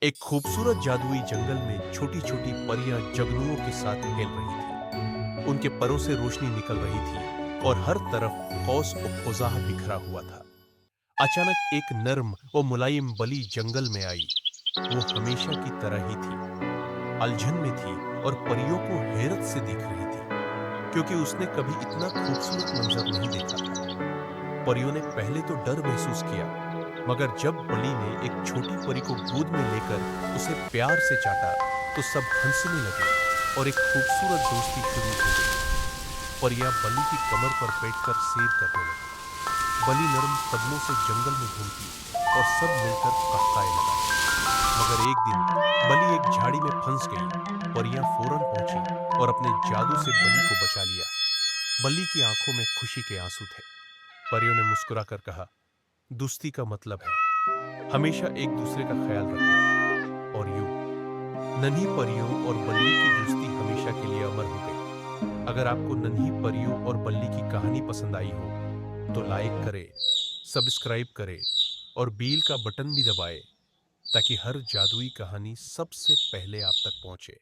एक खूबसूरत जादुई जंगल में छोटी छोटी परियां जगनुओं के साथ खेल रही थी। उनके परों से रोशनी निकल रही थी और हर तरफ कौस और कुजाह बिखरा हुआ था। अचानक एक नर्म और मुलायम बली जंगल में आई। वो हमेशा की तरह ही थी, अलझन में थी और परियों को हैरत से देख रही थी, क्योंकि उसने कभी इतना खूबसूरत मंजर नहीं देखा था। परियों ने पहले तो डर महसूस किया, मगर जब बलि ने एक छोटी परी को गोद में लेकर उसे प्यार से चाटा, तो सब हंसने लगे और एक खूबसूरत दोस्ती शुरू हो गई। परियां बलि की कमर पर बैठकर सैर करने लगी। बलि नरम कदमों से जंगल में घूमती और सब मिलकर कहकाए लगाते। मगर एक दिन बलि एक झाड़ी में फंस गई। परियां फौरन पहुंची और अपने जादू से बलि को बचा लिया। बलि की आंखों में खुशी के आंसू थे। परियों ने मुस्कुराकर कहा, दोस्ती का मतलब है हमेशा एक दूसरे का ख्याल रखना। और यूं नन्ही परियों और बल्ली की दोस्ती हमेशा के लिए अमर हो गई। अगर आपको नन्ही परियों और बल्ली की कहानी पसंद आई हो तो लाइक करें, सब्सक्राइब करें और बेल का बटन भी दबाएं, ताकि हर जादुई कहानी सबसे पहले आप तक पहुंचे।